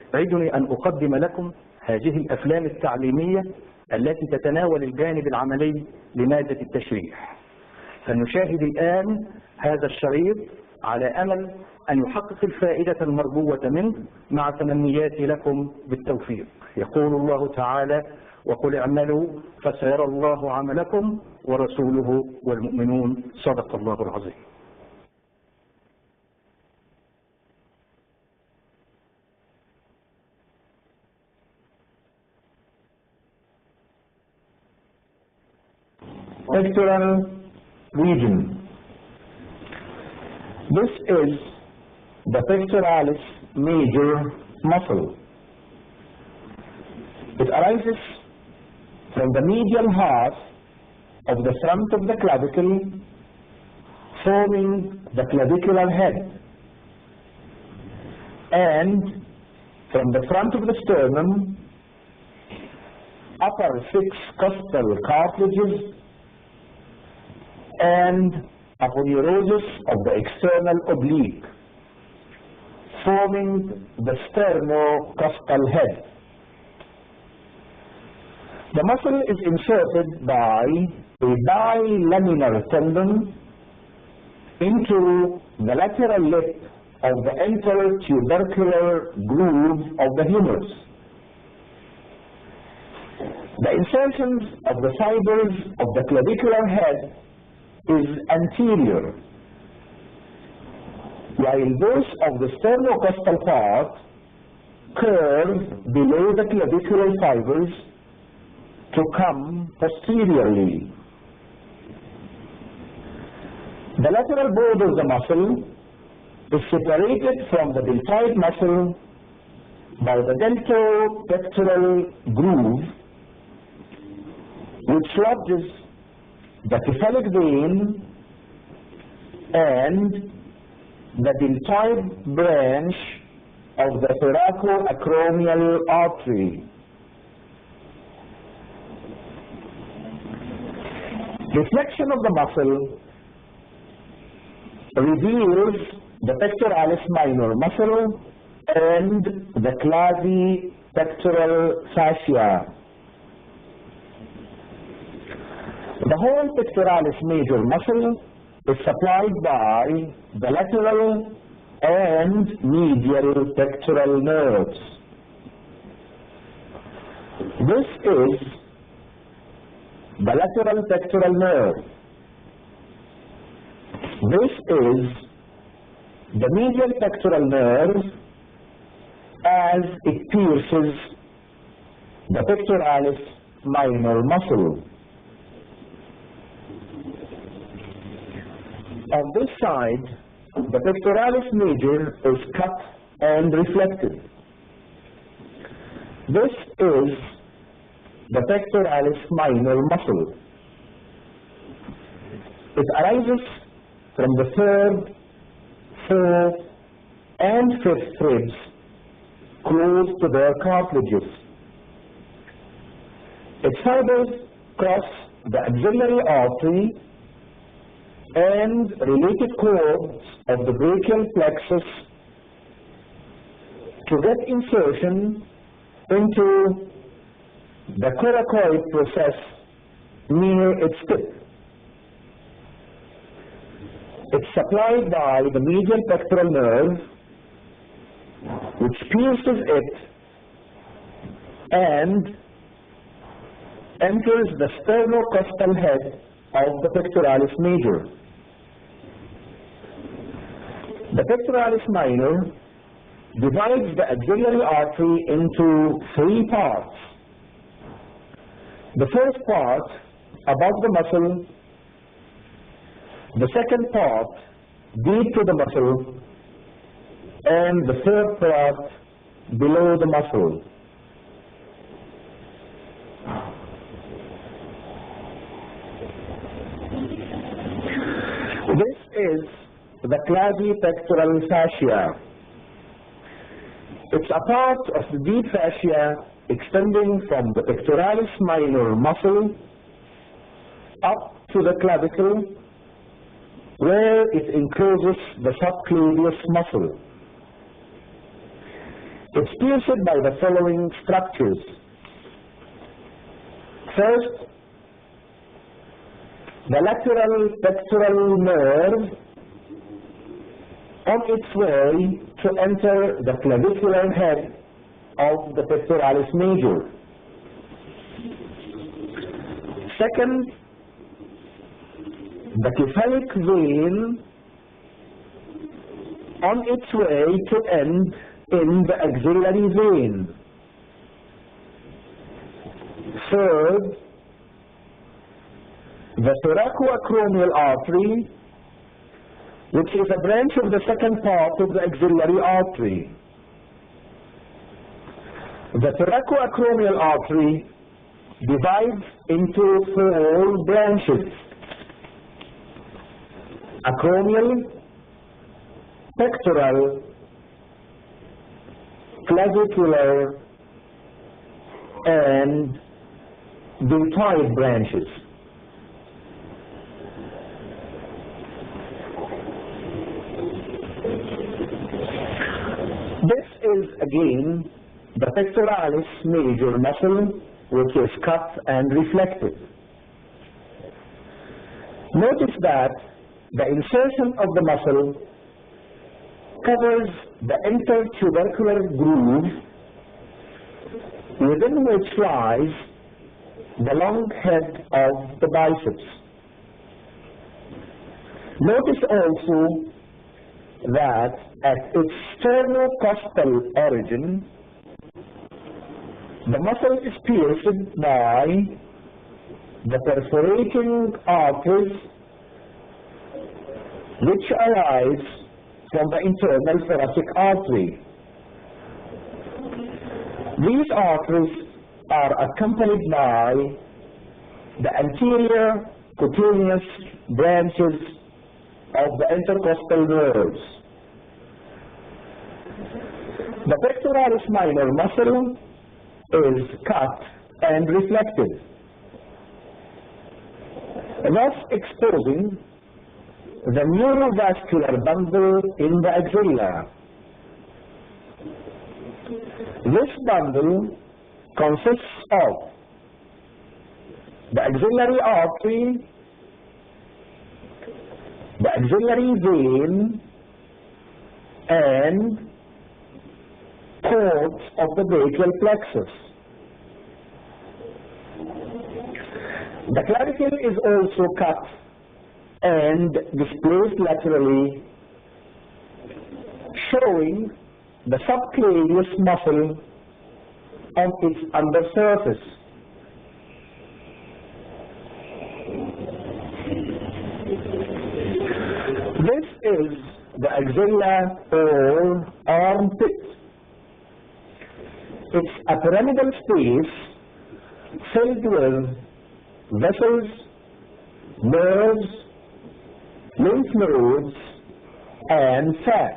يسعدني أن أقدم لكم هذه الأفلام التعليمية التي تتناول الجانب العملي لمادة التشريح. فنشاهد الآن هذا الشريط على أمل أن يحقق الفائدة المرجوة منه مع تمنياتي لكم بالتوفيق. يقول الله تعالى: وقل اعملوا فسيرى الله عملكم ورسوله والمؤمنون. صدق الله العظيم. Pectoral region. This is the pectoralis major muscle. It arises from the medial half of the front of the clavicle, forming the clavicular head, and from the front of the sternum, upper 6 costal cartilages, and aponeurosis of the external oblique, forming the sternocostal head. The muscle is inserted by a bilaminar tendon into the lateral lip of the intertubercular groove of the humerus. The insertions of the fibers of the clavicular head is anterior, while those of the sternocostal part curve below the clavicular fibers to come posteriorly. The lateral border of the muscle is separated from the deltoid muscle by the deltopectoral groove, which lodges the cephalic vein and the deltoid branch of the thoracoacromial artery. Reflection of the muscle reveals the pectoralis minor muscle and the clavipectoral fascia. The whole pectoralis major muscle is supplied by the lateral and medial pectoral nerves. This is the lateral pectoral nerve. This is the medial pectoral nerve as it pierces the pectoralis minor muscle. On this side, the pectoralis major is cut and reflected. This is the pectoralis minor muscle. It arises from the 3rd, 4th, and 5th ribs close to their cartilages. Its fibers cross the axillary artery and related cords of the brachial plexus to get insertion into the coracoid process near its tip. It's supplied by the medial pectoral nerve, which pierces it and enters the sternocostal head of the pectoralis major. The pectoralis minor divides the axillary artery into 3 parts. The first part above the muscle, the second part deep to the muscle, and the third part below the muscle. This is the clavipectoral fascia. It's a part of the deep fascia extending from the pectoralis minor muscle up to the clavicle, where it encloses the subclavius muscle. It's pierced by the following structures. First, the lateral pectoral nerve on its way to enter the clavicular head of the pectoralis major. Second, the cephalic vein on its way to end in the axillary vein. Third, the thoracoacromial artery, which is a branch of the second part of the axillary artery. The thoracoacromial artery divides into 4 branches: acromial, pectoral, clavicular, and deltoid branches. This is again the pectoralis major muscle, which is cut and reflected. Notice that the insertion of the muscle covers the intertubercular groove within which lies the long head of the biceps. Notice also that at its sternocostal origin, the muscle is pierced by the perforating arteries which arise from the internal thoracic artery. These arteries are accompanied by the anterior cutaneous branches of the intercostal nerves. The pectoralis minor muscle is cut and reflected, thus exposing the neurovascular bundle in the axilla. This bundle consists of the axillary artery, the axillary vein, and cords of the brachial plexus. The clavicle is also cut and displaced laterally, showing the subclavius muscle on its undersurface. This is the axilla or armpit. It's a pyramidal space filled with vessels, nerves, lymph nodes, and fat.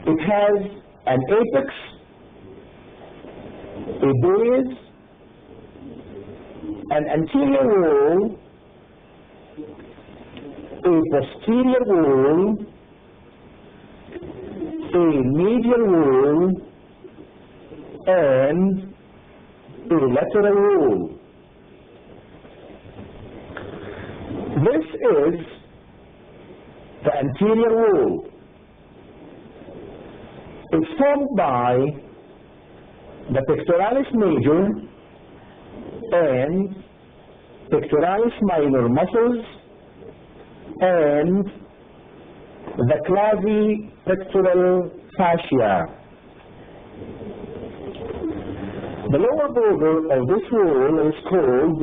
It has an apex, a base, an anterior wall, a posterior wall, a medial wall, and a lateral wall. This is the anterior wall. It's formed by the pectoralis major and pectoralis minor muscles and the clavipectoral fascia. The lower border of this wall is called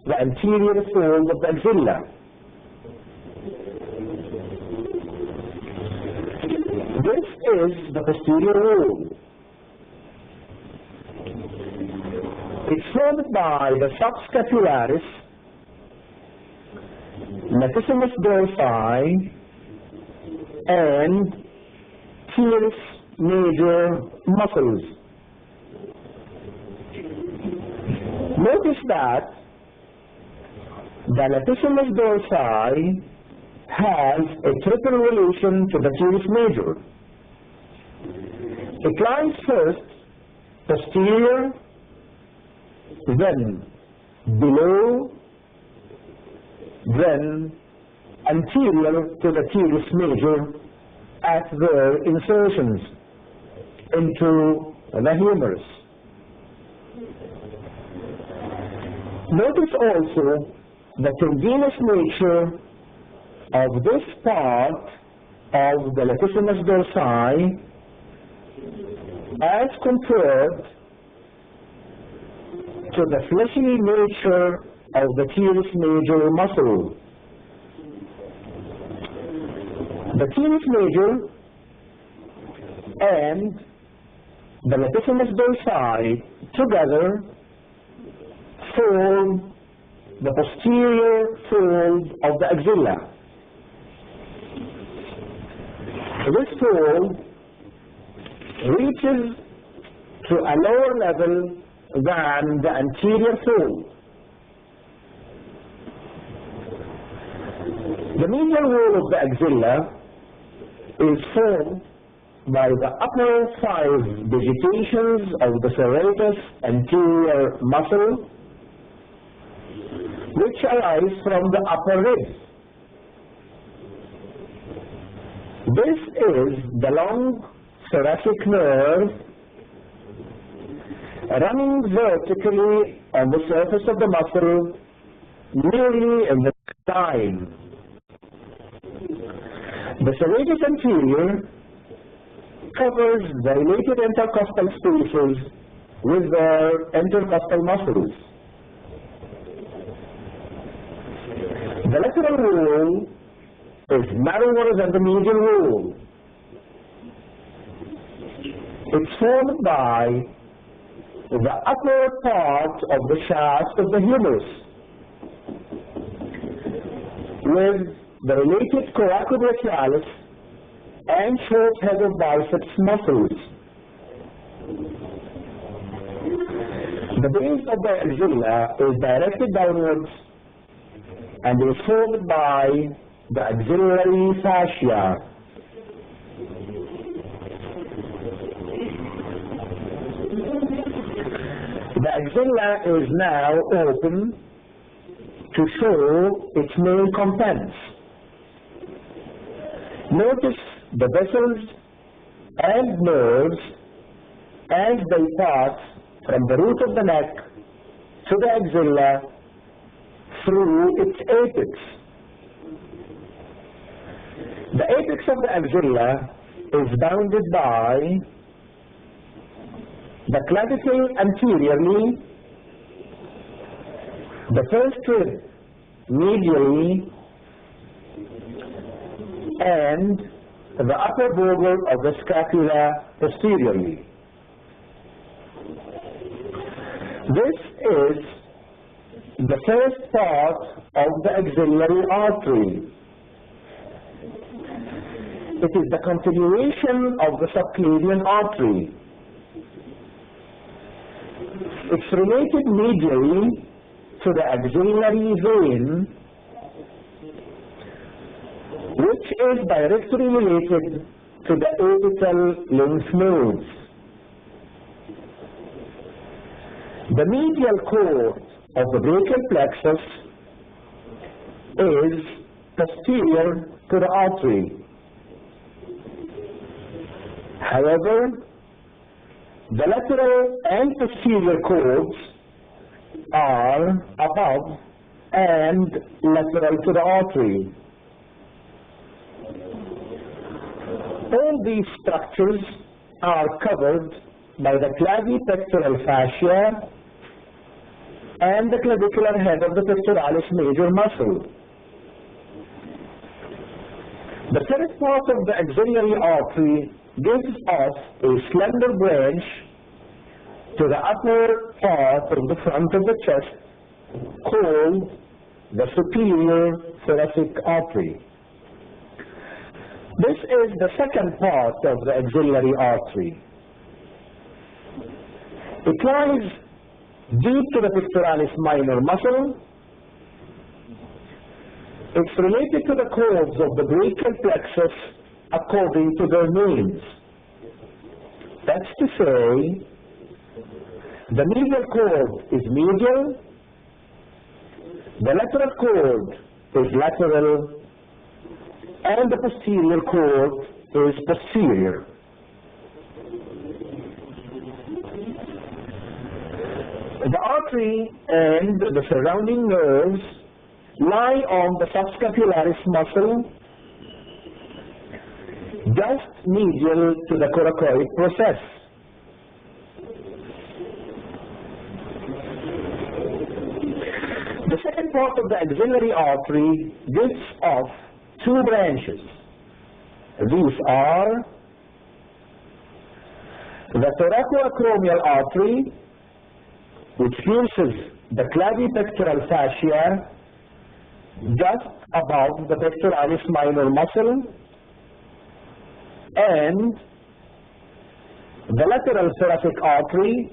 the anterior fold of the axilla. This is the posterior wall. It's formed by the subscapularis, latissimus dorsi, and teres major muscles. Notice that the latissimus dorsi has a triple relation to the teres major. It lies first posterior, then below, then anterior to the teres major at their insertions into the humerus. Notice also the tendinous nature of this part of the latissimus dorsi as compared to the fleshy nature of the teres major muscle. The teres major and the latissimus dorsi together form the posterior fold of the axilla. This fold reaches to a lower level than the anterior fold. The medial wall of the axilla is formed by the upper 5 digitations of the serratus anterior muscle, which arise from the upper rib. This is the long thoracic nerve running vertically on the surface of the muscle, nearly in the spine. The serratus anterior covers the related intercostal spaces with their intercostal muscles. The lateral wall is narrower than the medial wall. It's formed by the upper part of the shaft of the humerus with the related coracobrachialis and short head of biceps muscles. The base of the axilla is directed downwards and is formed by the axillary fascia. The axilla is now open to show its main contents. Notice the vessels and nerves as they pass from the root of the neck to the axilla through its apex. The apex of the axilla is bounded by the clavicle anteriorly, the first rib medially, and the upper border of the scapula posteriorly. This is the first part of the axillary artery. It is the continuation of the subclavian artery. It's related medially to the axillary vein, which is directly related to the apical lymph nodes. The medial cord of the brachial plexus is posterior to the artery. However, the lateral and posterior cords are above and lateral to the artery. All these structures are covered by the clavipectoral fascia and the clavicular head of the pectoralis major muscle. The first part of the axillary artery gives us a slender branch to the upper part of the front of the chest called the superior thoracic artery. This is the second part of the axillary artery. It lies deep to the pectoralis minor muscle. It's related to the cords of the brachial plexus according to their names. That's to say, the medial cord is medial, the lateral cord is lateral, and the posterior cord is posterior. The artery and the surrounding nerves lie on the subscapularis muscle just medial to the coracoid process. The second part of the axillary artery gives off two branches. These are the thoracoacromial artery, which pierces the clavipectoral fascia just above the pectoralis minor muscle, and the lateral thoracic artery,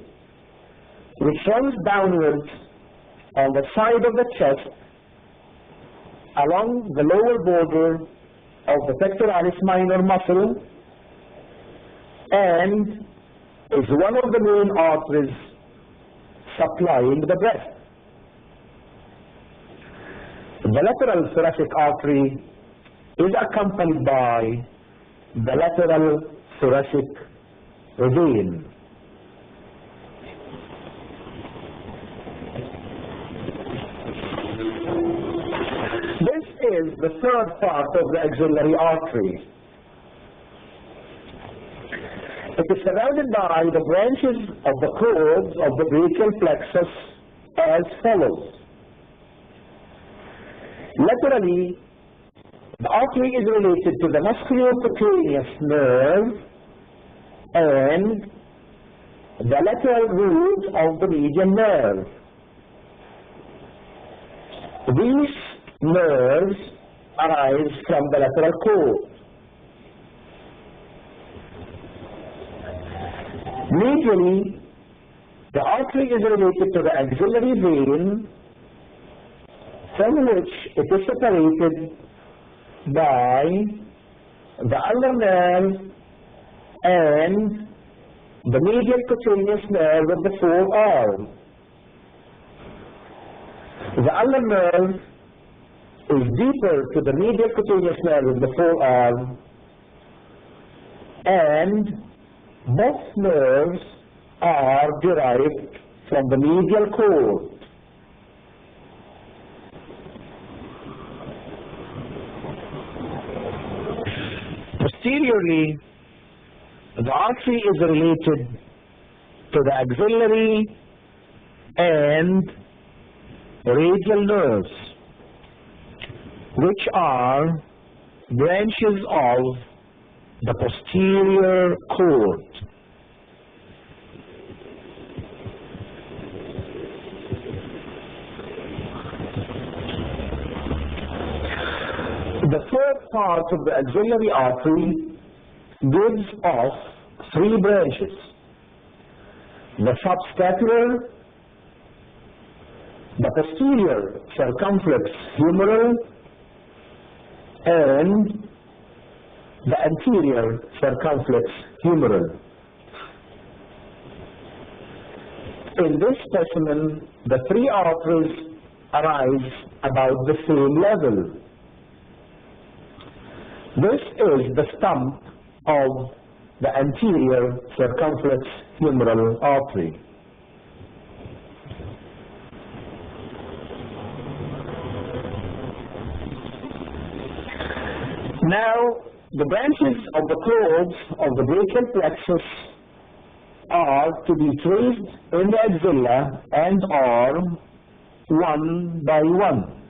which runs downwards on the side of the chest along the lower border of the pectoralis minor muscle, and is one of the main arteries supplying the breast. The lateral thoracic artery is accompanied by the lateral thoracic vein. This is the third part of the axillary artery. It is surrounded by the branches of the cords of the brachial plexus as follows. Laterally, the artery is related to the musculocutaneous nerve and the lateral root of the median nerve. These nerves arise from the lateral cord. Medially, the artery is related to the axillary vein, from which it is separated by the ulnar nerve and the medial cutaneous nerve of the forearm. The ulnar nerve is deeper to the medial cutaneous nerve of the forearm, and both nerves are derived from the medial cord. Posteriorly, the artery is related to the axillary and radial nerves, which are branches of the posterior cord. The third part of the axillary artery gives off three branches: the subscapular, the posterior circumflex humeral, and the anterior circumflex humeral. In this specimen, the three arteries arise about the same level. This is the stump of the anterior circumflex humeral artery. Now, the branches of the cords of the brachial plexus are to be traced in the axilla and arm one by one.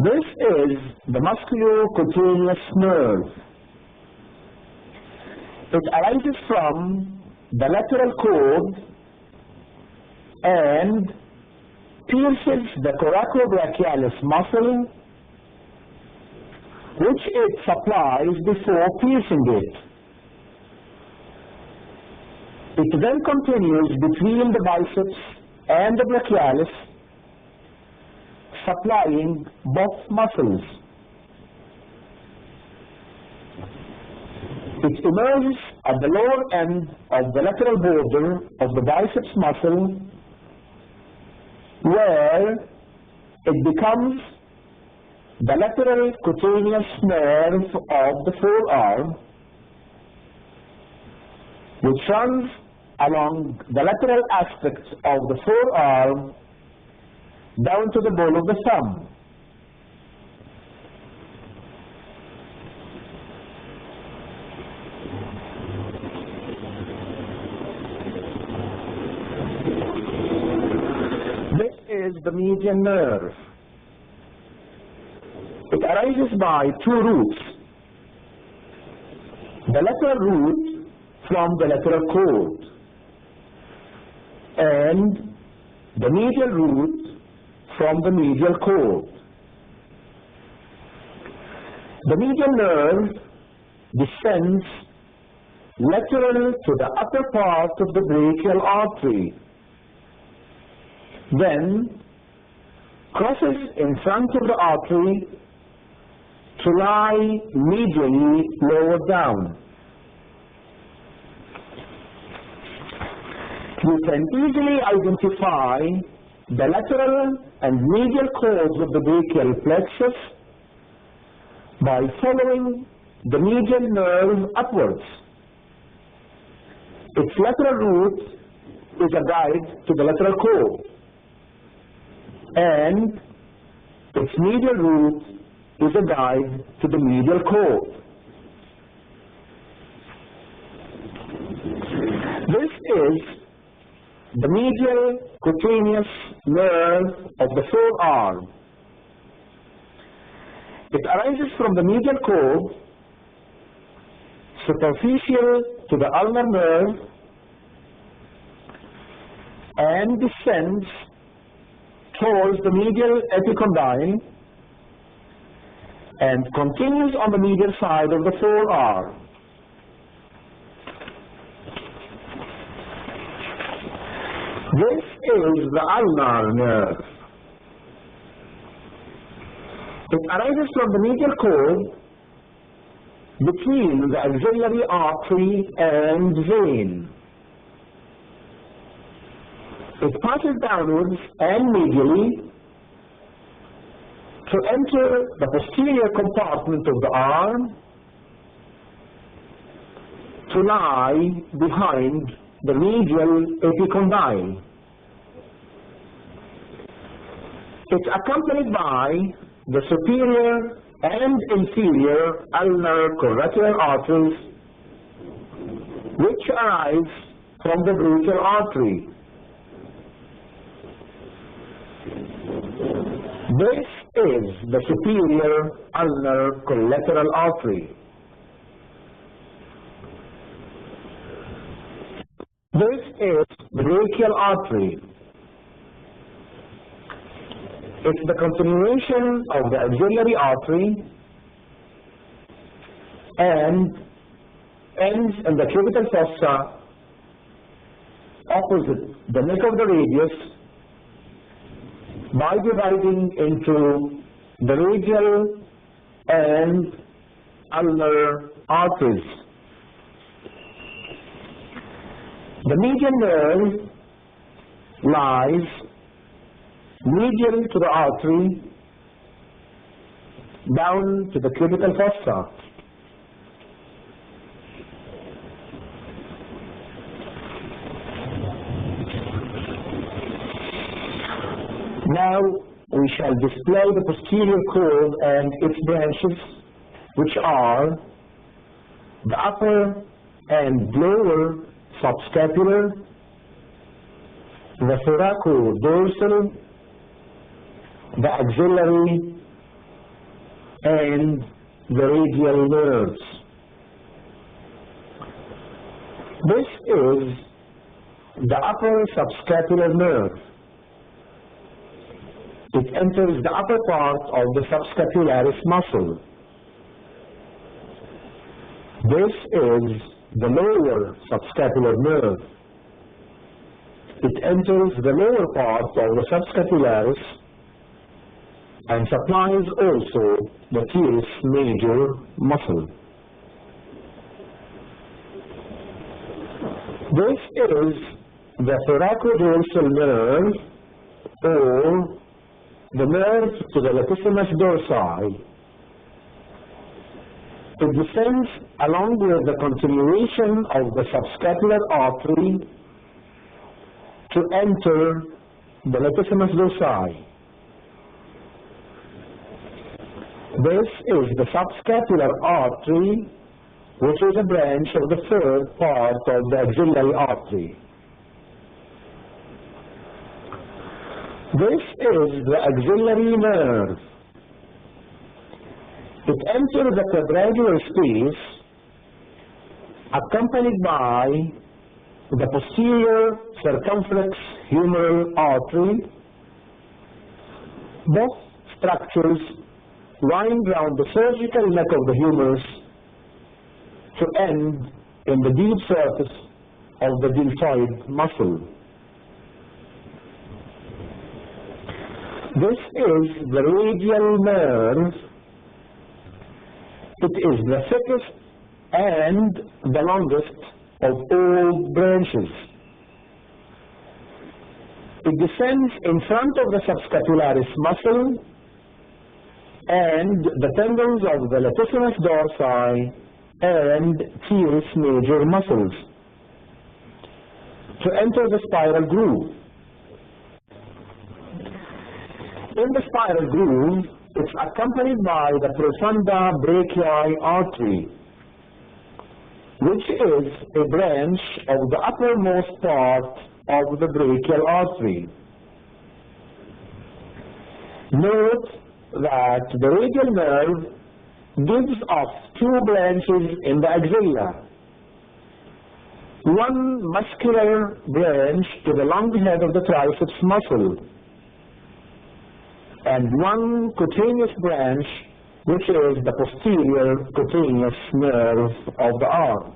This is the musculocutaneous nerve. It arises from the lateral cord and pierces the coracobrachialis muscle, which it supplies before piercing it. It then continues between the biceps and the brachialis, supplying both muscles. It emerges at the lower end of the lateral border of the biceps muscle, where it becomes the lateral cutaneous nerve of the forearm, which runs along the lateral aspect of the forearm down to the ball of the thumb. This is the median nerve. It arises by two roots. The lateral root from the lateral cord, and the medial root from the medial cord. The medial nerve descends lateral to the upper part of the brachial artery, then crosses in front of the artery to lie medially lower down. You can easily identify the lateral and medial cords of the brachial plexus by following the medial nerve upwards. Its lateral root is a guide to the lateral cord, and its medial root is a guide to the medial cord. This is the medial cutaneous nerve of the forearm. It arises from the medial cord, superficial to the ulnar nerve, and descends towards the medial epicondyle and continues on the medial side of the forearm. This is the ulnar nerve. It arises from the medial cord between the axillary artery and vein. It passes downwards and medially to enter the posterior compartment of the arm, to lie behind the medial epicondyle. It's accompanied by the superior and inferior ulnar collateral arteries, which arise from the brachial artery. This is the superior ulnar collateral artery. This is the brachial artery. It's the continuation of the axillary artery and ends in the cubital fossa opposite the neck of the radius by dividing into the radial and ulnar arteries. The median nerve lies medial to the artery down to the cubital fossa. Now we shall display the posterior cord and its branches, which are the upper and lower subscapular, the thoracodorsal, the axillary, and the radial nerves. This is the upper subscapular nerve. It enters the upper part of the subscapularis muscle. This is the lower subscapular nerve. It enters the lower part of the subscapularis and supplies also the teres major muscle. This is the thoracodorsal nerve, or the nerve to the latissimus dorsi. It descends along with the continuation of the subscapular artery to enter the latissimus dorsi. This is the subscapular artery, which is a branch of the third part of the axillary artery. This is the axillary nerve. It enters the quadrangular space accompanied by the posterior circumflex humeral artery. Both structures wind round the surgical neck of the humerus to end in the deep surface of the deltoid muscle. This is the radial nerve. It is the thickest and the longest of all branches. It descends in front of the subscapularis muscle and the tendons of the latissimus dorsi and teres major muscles to enter the spiral groove. In the spiral groove, it's accompanied by the profunda brachii artery, which is a branch of the uppermost part of the brachial artery. Note that the radial nerve gives off two branches in the axilla. One muscular branch to the long head of the triceps muscle, and one cutaneous branch, which is the posterior cutaneous nerve of the arm.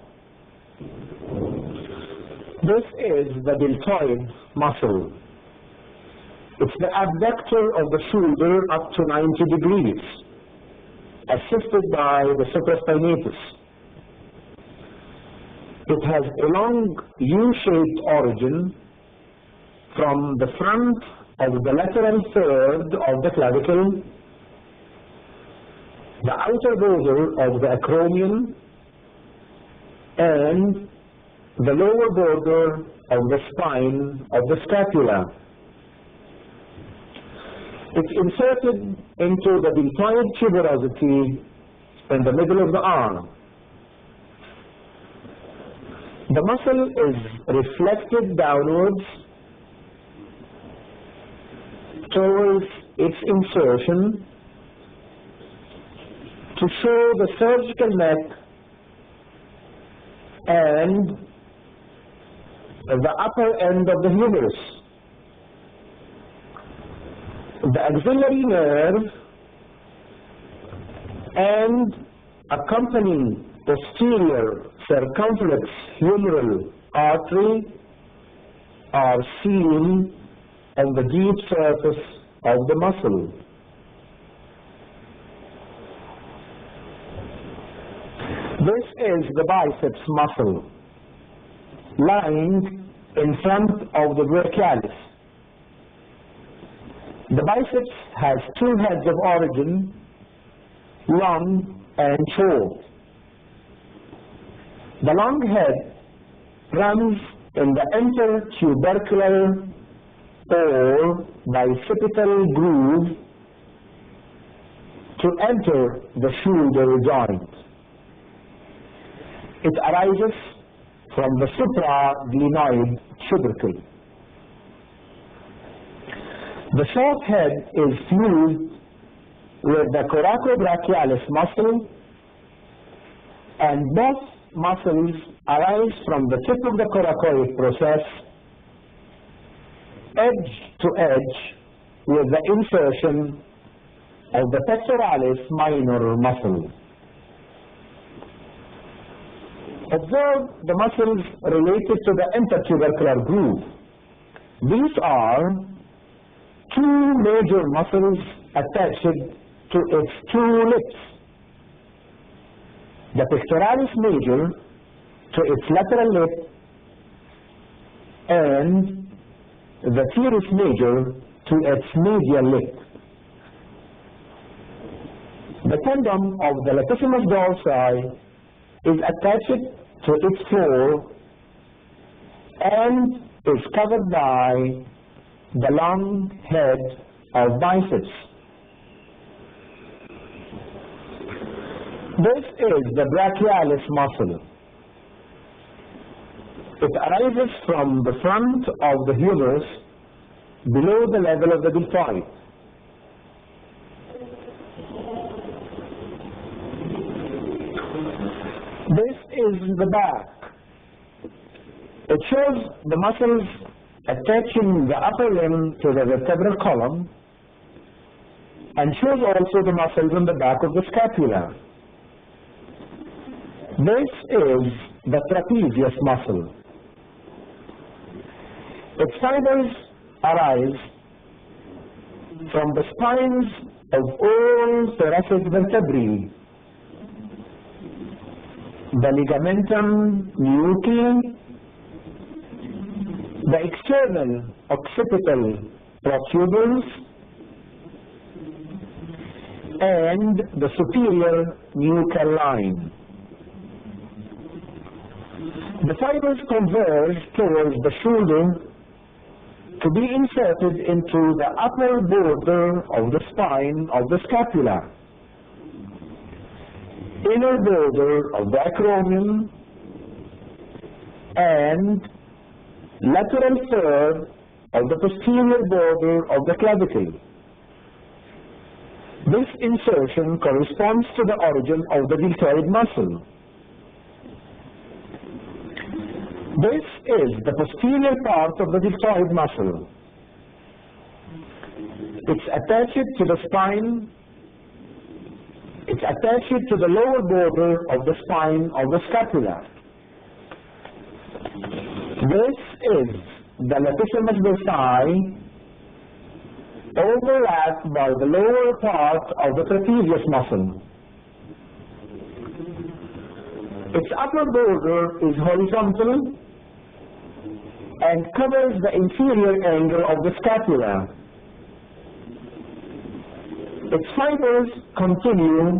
This is the deltoid muscle. It's the abductor of the shoulder up to 90 degrees, assisted by the supraspinatus. It has a long U-shaped origin from the front of the lateral third of the clavicle, the outer border of the acromion, and the lower border of the spine of the scapula. It's inserted into the deltoid tuberosity in the middle of the arm. The muscle is reflected downwards towards its insertion to show the surgical neck and the upper end of the humerus. The axillary nerve and accompanying posterior circumflex humeral artery are seen on the deep surface of the muscle. This is the biceps muscle lying in front of the brachialis. The biceps has two heads of origin, long and short. The long head runs in the intertubercular or bicipital groove to enter the shoulder joint. It arises from the supraglenoid tubercle. The short head is fused with the coracobrachialis muscle, and both muscles arise from the tip of the coracoid process, edge to edge, with the insertion of the pectoralis minor muscle. Observe the muscles related to the intertubercular groove. These are two major muscles attached to its two lips. The pectoralis major to its lateral lip, and the teres major to its medial lip. The tendon of the latissimus dorsi is attached to its floor and is covered by the long head of biceps. This is the brachialis muscle. It arises from the front of the humerus below the level of the deltoid. This is the back. It shows the muscles attaching the upper limb to the vertebral column and shows also the muscles in the back of the scapula. This is the trapezius muscle. Its fibers arise from the spines of all thoracic vertebrae, the ligamentum nuchae, the external occipital protuberance, and the superior nuchal line. The fibers converge towards the shoulder to be inserted into the upper border of the spine of the scapula, inner border of the acromion, and lateral third of the posterior border of the clavicle. This insertion corresponds to the origin of the deltoid muscle. This is the posterior part of the deltoid muscle. It's attached to the spine. It's attached to the lower border of the spine of the scapula. This is the latissimus dorsi, overlapped by the lower part of the trapezius muscle. Its upper border is horizontal and covers the inferior angle of the scapula. Its fibers continue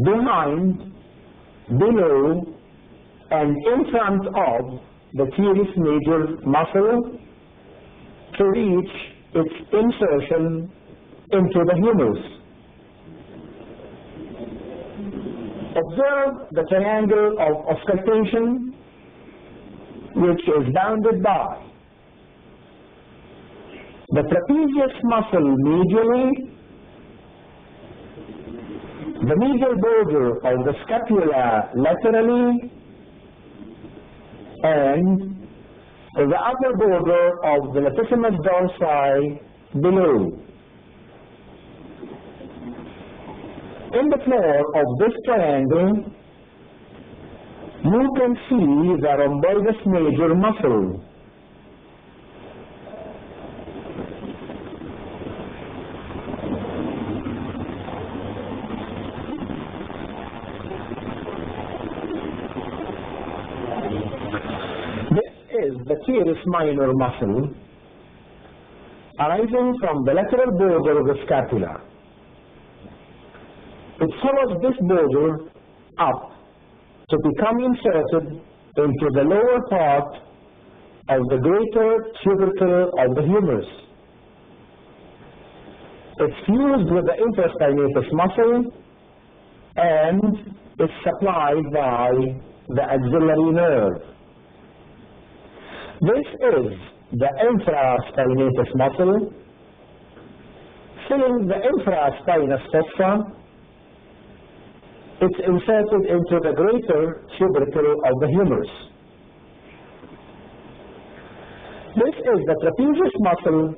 behind, below, and in front of the teres major muscle to reach its insertion into the humerus. Observe the triangle of auscultation, which is bounded by the trapezius muscle medially, the medial border of the scapula laterally, and the upper border of the latissimus dorsi below. In the floor of this triangle, you can see the rhomboidus major muscle. The teres minor muscle arising from the lateral border of the scapula. It follows this border up to become inserted into the lower part of the greater tubercle of the humerus. It's fused with the infraspinatus muscle and is supplied by the axillary nerve. This is the infraspinatus muscle, filling the infraspinous fossa. It's inserted into the greater tubercle of the humerus. This is the trapezius muscle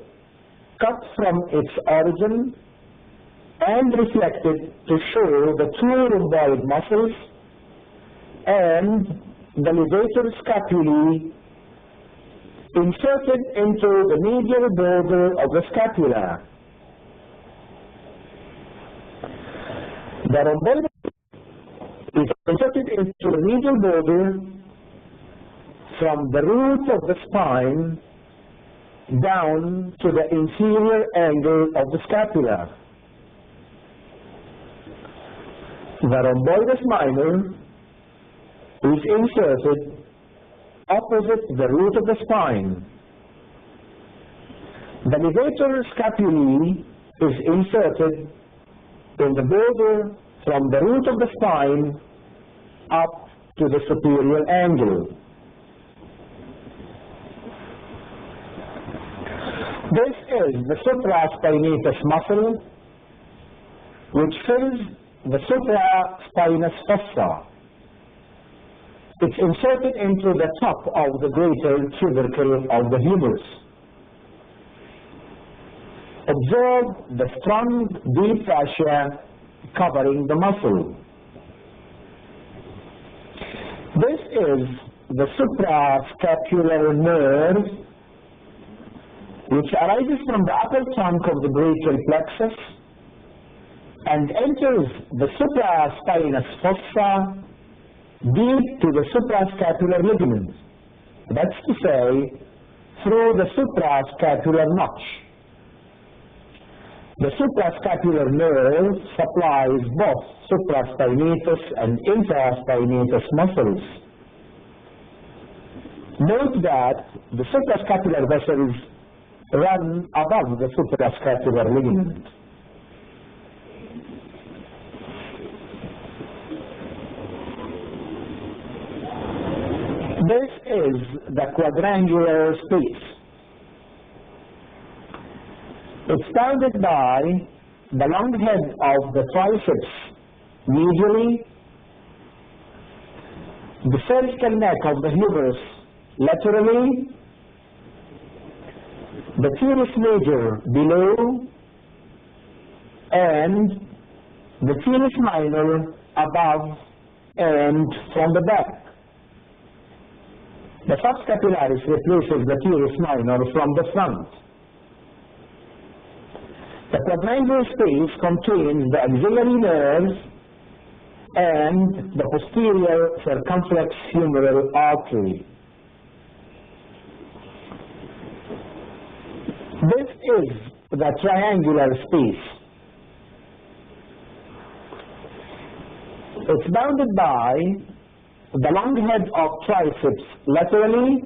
cut from its origin and reflected to show the two rhomboid muscles and the levator scapulae inserted into the medial border of the scapula. The rhomboid is inserted into the medial border from the root of the spine down to the inferior angle of the scapula. The rhomboides minor is inserted opposite the root of the spine. The levator scapulae is inserted in the border from the root of the spine up to the superior angle. This is the supraspinatus muscle, which fills the supraspinous fossa. It's inserted into the top of the greater tubercle of the humerus. Observe the strong, deep fascia covering the muscle. This is the suprascapular nerve, which arises from the upper trunk of the brachial plexus and enters the supraspinous fossa deep to the suprascapular ligament. That's to say, through the suprascapular notch. The suprascapular nerve supplies both supraspinatus and infraspinatus muscles. Note that the suprascapular vessels run above the suprascapular ligament. This is the quadrangular space. It's bounded by the long head of the triceps medially, the cervical neck of the humerus laterally, the teres major below, and the teres minor above and from the back. The subscapularis replaces the teres minor from the front. The quadrangular space contains the axillary nerves and the posterior circumflex humeral artery. This is the triangular space. It's bounded by the long head of triceps laterally,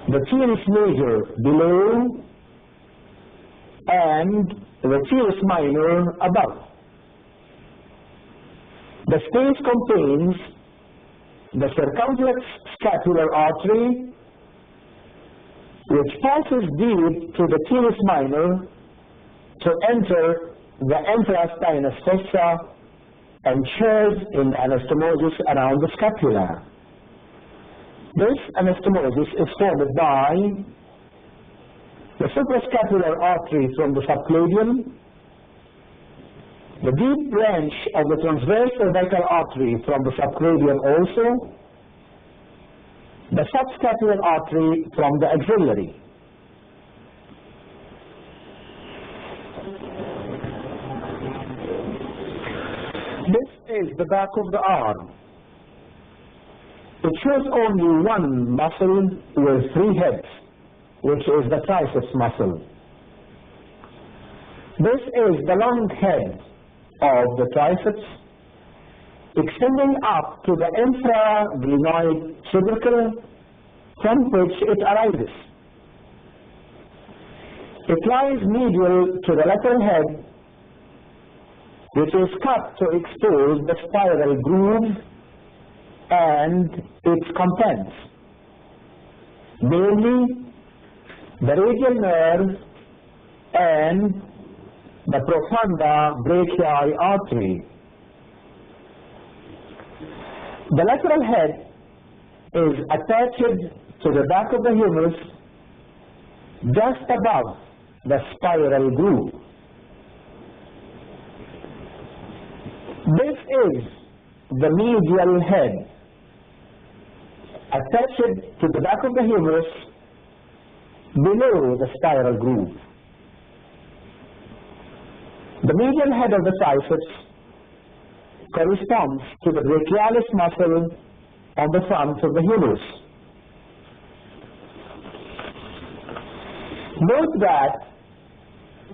the teres major below, and the teres minor above. The space contains the circumflex scapular artery, which passes deep to the teres minor to enter the infraspinous fossa and shares in anastomosis around the scapula. This anastomosis is formed by the suprascapular artery from the subclavian, the deep branch of the transverse cervical artery from the subclavian also, the subscapular artery from the axillary. This is the back of the arm. It shows only one muscle with three heads, which is the triceps muscle. This is the long head of the triceps, extending up to the infraglenoid tubercle from which it arises. It lies medial to the lateral head, which is cut to expose the spiral groove and its contents, namely the radial nerve and the profunda brachii artery. The lateral head is attached to the back of the humerus just above the spiral groove. This is the medial head attached to the back of the humerus below the spiral groove. The medial head of the triceps corresponds to the brachialis muscle on the front of the humerus. Note that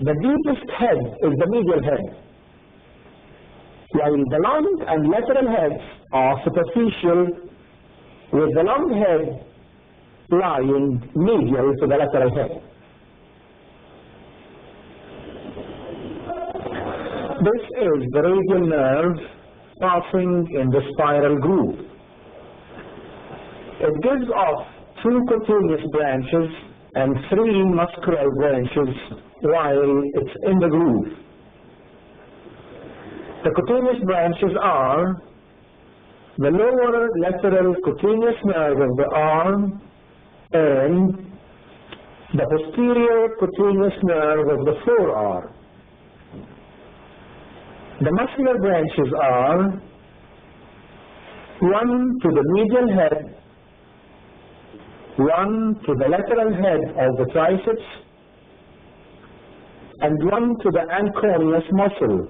the deepest head is the medial head, while the long and lateral heads are superficial, with the long head lying medial to the lateral head. This is the radial nerve passing in the spiral groove. It gives off 2 cutaneous branches and 3 muscular branches while it's in the groove. The cutaneous branches are the lower lateral cutaneous nerve of the arm and the posterior cutaneous nerve of the forearm. The muscular branches are one to the medial head, one to the lateral head of the triceps, and one to the anconeus muscle.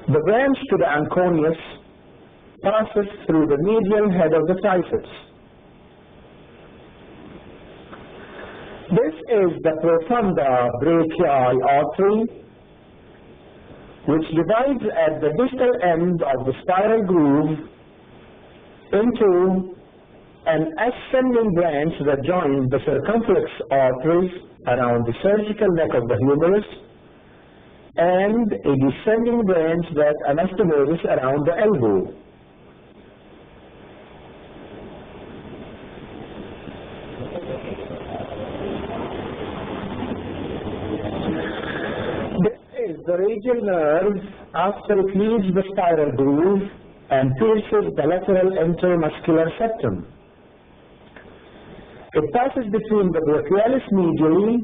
The branch to the anconeus passes through the medial head of the triceps. This is the profunda brachial artery, which divides at the distal end of the spiral groove into an ascending branch that joins the circumflex arteries around the surgical neck of the humerus, and a descending branch that anastomosis around the elbow. The radial nerve after it leaves the spiral groove and pierces the lateral intermuscular septum. It passes between the brachialis medially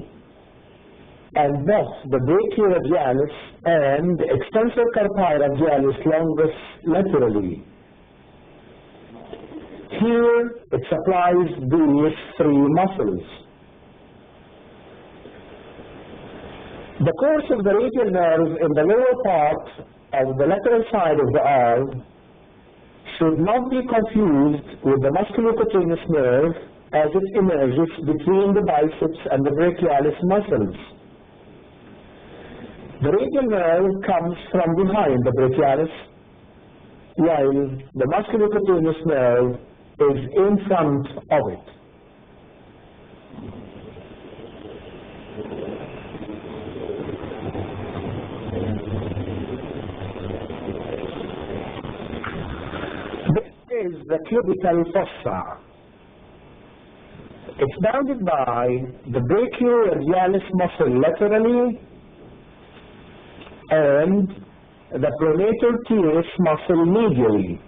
and both the brachioradialis and extensor carpi radialis longus laterally. Here it supplies these 3 muscles. The course of the radial nerve in the lower part of the lateral side of the arm should not be confused with the musculocutaneous nerve as it emerges between the biceps and the brachialis muscles. The radial nerve comes from behind the brachialis, while the musculocutaneous nerve is in front of it. Is the cubital fossa. It's bounded by the brachioradialis muscle laterally and the pronator teres muscle medially.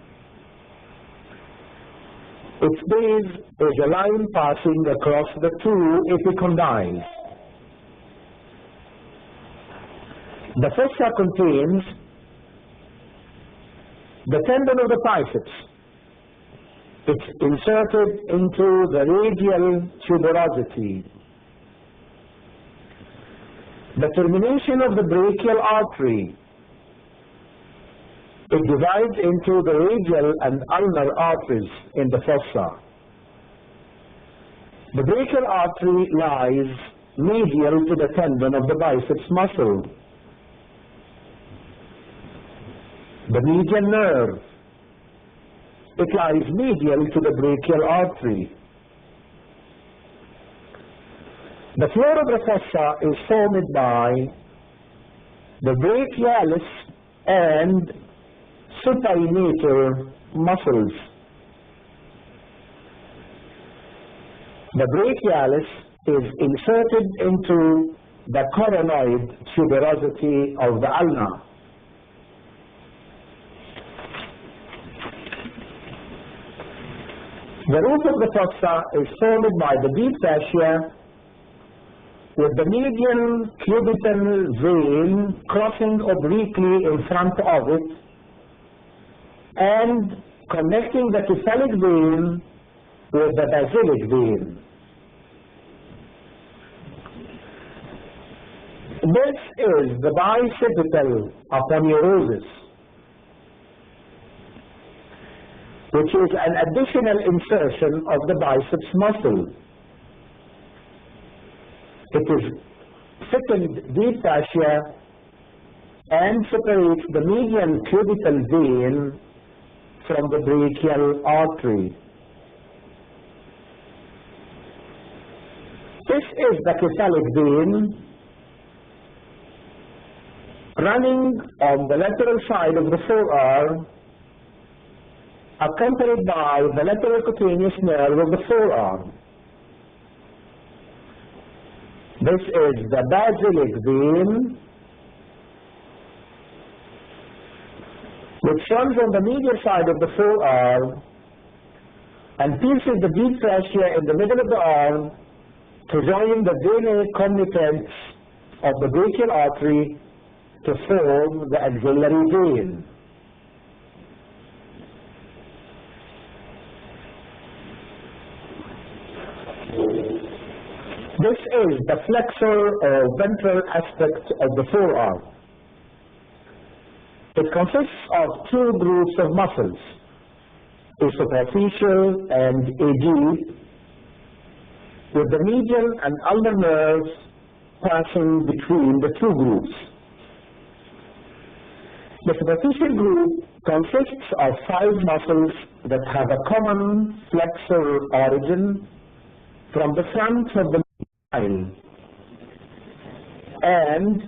Its base is a line passing across the 2 epicondyles. The fossa contains the tendon of the biceps. It's inserted into the radial tuberosity. The termination of the brachial artery. It divides into the radial and ulnar arteries in the fossa. The brachial artery lies medial to the tendon of the biceps muscle. The median nerve. It lies medial to the brachial artery. The floor of the fossa is formed by the brachialis and supinator muscles. The brachialis is inserted into the coronoid tuberosity of the ulna. The roof of the fossa is formed by the deep fascia with the median cubital vein crossing obliquely in front of it and connecting the cephalic vein with the basilic vein. This is the bicipital aponeurosis. which is an additional insertion of the biceps muscle. It is thickened deep fascia and separates the median cubital vein from the brachial artery. This is the cephalic vein running on the lateral side of the forearm, accompanied by the lateral cutaneous nerve of the forearm. This is the basilic vein, which runs on the medial side of the forearm and pierces the deep fascia in the middle of the arm to join the venae commitans of the brachial artery to form the axillary vein. This is the flexor or ventral aspect of the forearm. It consists of two groups of muscles, a superficial and a deep, with the medial and ulnar nerves passing between the two groups. The superficial group consists of 5 muscles that have a common flexor origin from the front of the spine and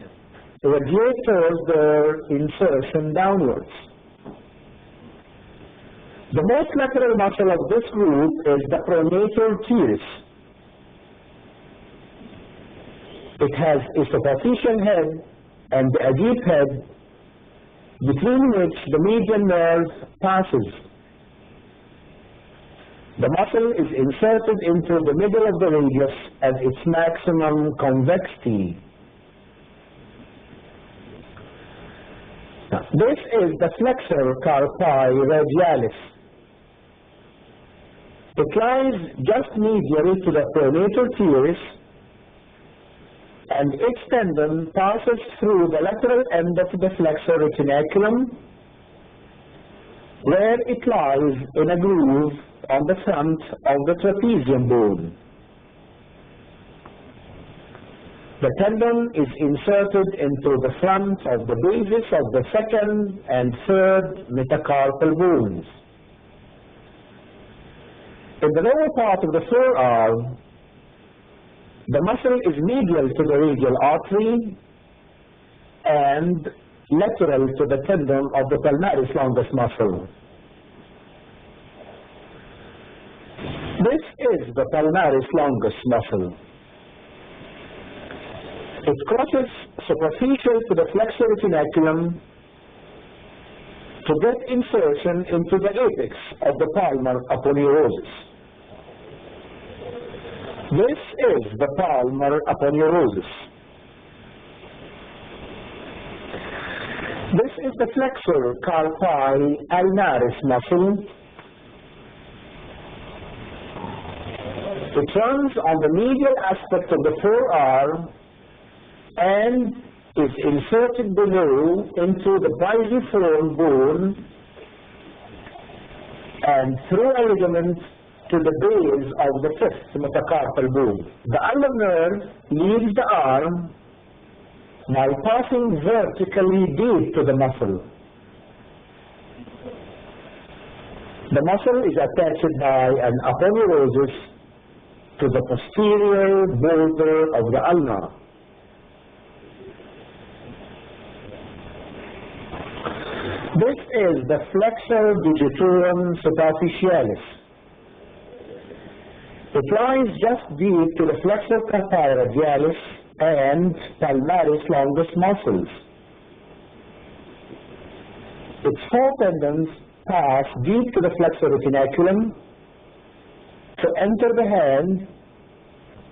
radiate towards their insertion downwards. The most lateral muscle of this group is the pronator teres. It has a superficial head and a deep head between which the median nerve passes. The muscle is inserted into the middle of the radius at its maximum convexity. This is the flexor carpi radialis. It lies just medial to the pronator teres, and its tendon passes through the lateral end of the flexor retinaculum, where it lies in a groove on the front of the trapezium bone. The tendon is inserted into the front of the bases of the second and third metacarpal bones. In the lower part of the forearm, the muscle is medial to the radial artery and lateral to the tendon of the palmaris longus muscle. This is the palmaris longus muscle. It crosses superficial to the flexor retinaculum to get insertion into the apex of the palmar aponeurosis. This is the palmar aponeurosis. This is the flexor carpi ulnaris muscle. It runs on the medial aspect of the forearm and is inserted below into the pisiform bone and through a ligament to the base of the fifth metacarpal bone. The ulnar nerve leaves the arm by passing vertically deep to the muscle. The muscle is attached by an aponeurosis to the posterior border of the ulna. This is the flexor digitorum superficialis. It lies just deep to the flexor carpi radialis and palmaris longus muscles. Its 4 tendons pass deep to the flexor retinaculum to enter the hand,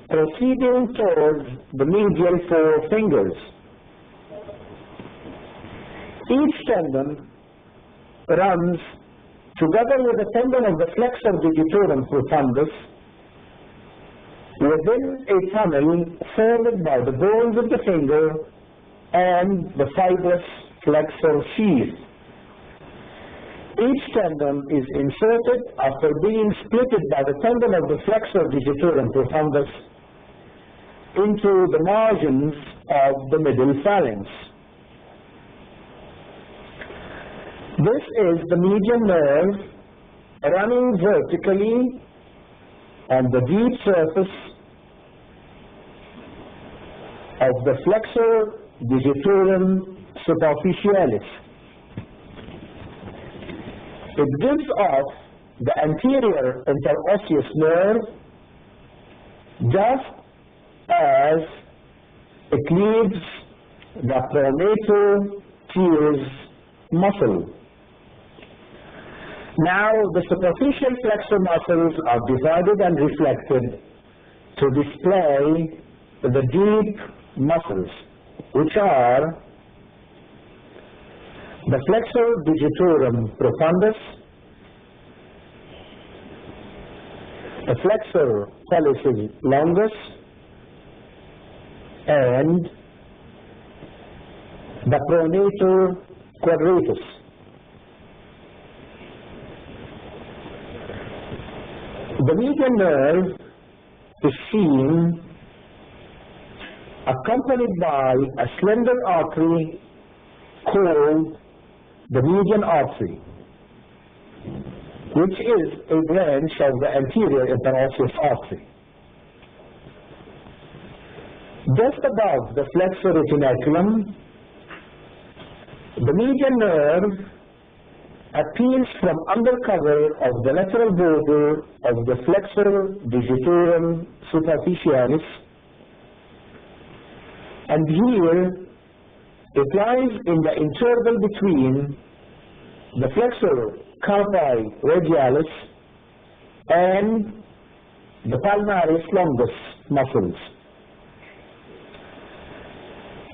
proceeding towards the medial 4 fingers. Each tendon runs together with the tendon of the flexor digitorum profundus within a tunnel formed by the bones of the finger and the fibrous flexor sheath. Each tendon is inserted after being splitted by the tendon of the flexor digitorum profundus into the margins of the middle phalanx. This is the median nerve running vertically on the deep surface of the flexor digitorum superficialis. It gives off the anterior interosseous nerve just as it leaves the pronator teres muscle. Now the superficial flexor muscles are divided and reflected to display the deep muscles, which are the flexor digitorum profundus, the flexor pollicis longus, and the pronator quadratus. The median nerve is seen accompanied by a slender artery called the median artery, which is a branch of the anterior interosseous artery. Just above the flexor retinaculum, the median nerve appears from under cover of the lateral border of the flexor digitorum superficialis, and here it lies in the interval between the flexor carpi radialis and the palmaris longus muscles.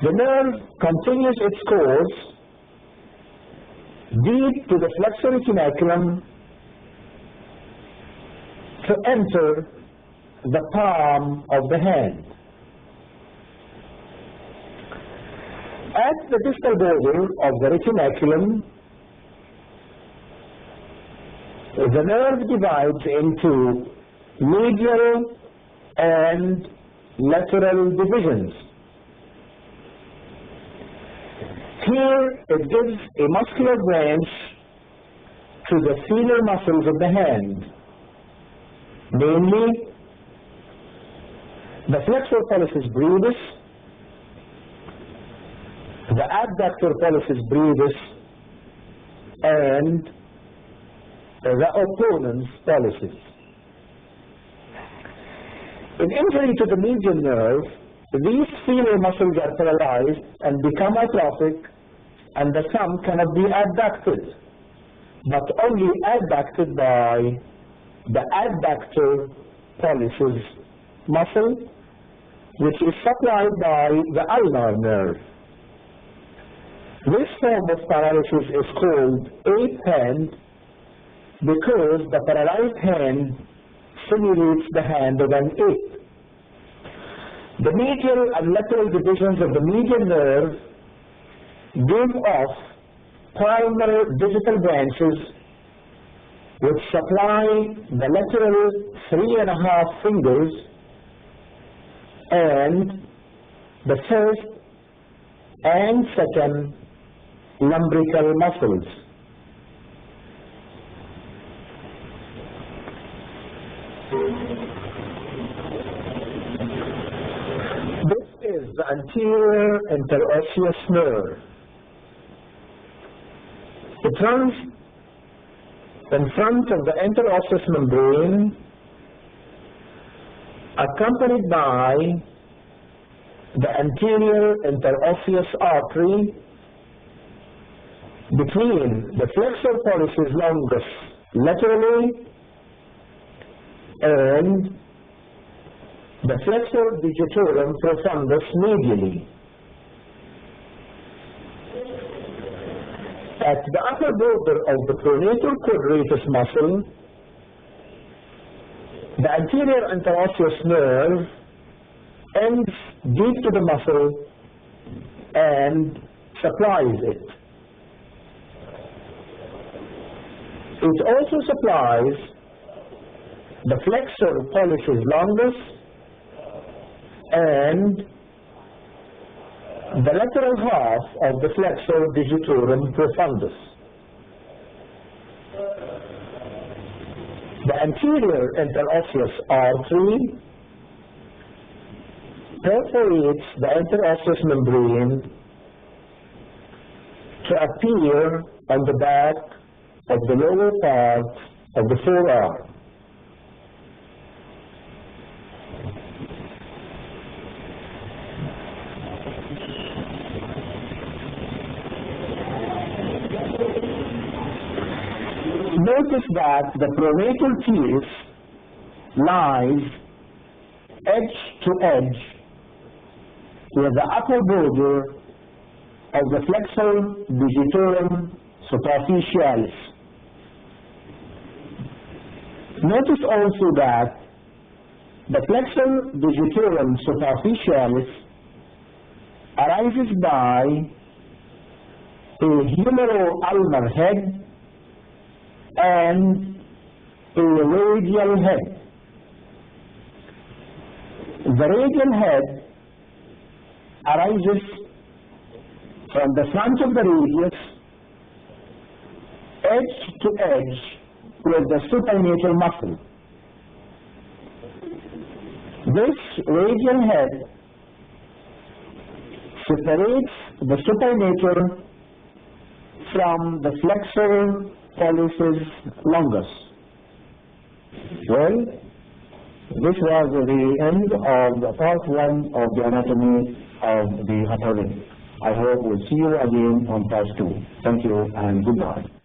The nerve continues its course deep to the flexor retinaculum to enter the palm of the hand. At the distal border of the retinaculum, the nerve divides into medial and lateral divisions. Here it gives a muscular branch to the feeler muscles of the hand, namely the flexor pollicis brevis, the adductor pollicis brevis, and the opponens pollicis. In injury to the median nerve, these feeler muscles are paralyzed and become atrophic, and the thumb cannot be adducted, but only adducted by the adductor pollicis muscle, which is supplied by the ulnar nerve. This form of paralysis is called ape hand because the paralyzed hand simulates the hand of an ape. The medial and lateral divisions of the median nerve give off primary digital branches which supply the lateral 3.5 fingers and the first and second lumbrical muscles. This is the anterior interosseous nerve. It runs in front of the interosseous membrane, accompanied by the anterior interosseous artery between the flexor pollicis longus laterally and the flexor digitorum profundus medially. At the upper border of the pronator quadratus muscle, the anterior interosseous nerve ends deep to the muscle and supplies it. It also supplies the flexor pollicis longus and the lateral half of the flexor digitorum profundus. The anterior interosseous artery perforates the interosseous membrane to appear on the back of the lower part of the forearm. Notice that the pronatal teeth lies edge to edge with the upper border of the flexor digitorum superficialis. Notice also that the flexor digitorum superficialis arises by a humero-ulnar head and a radial head. The radial head arises from the front of the radius, edge to edge with the supinatal muscle. This radial head separates the supinator from the flexor pollicis longus. Well, this was the end of the part 1 of the anatomy of the AlAiny. I hope we'll see you again on part 2. Thank you and goodbye.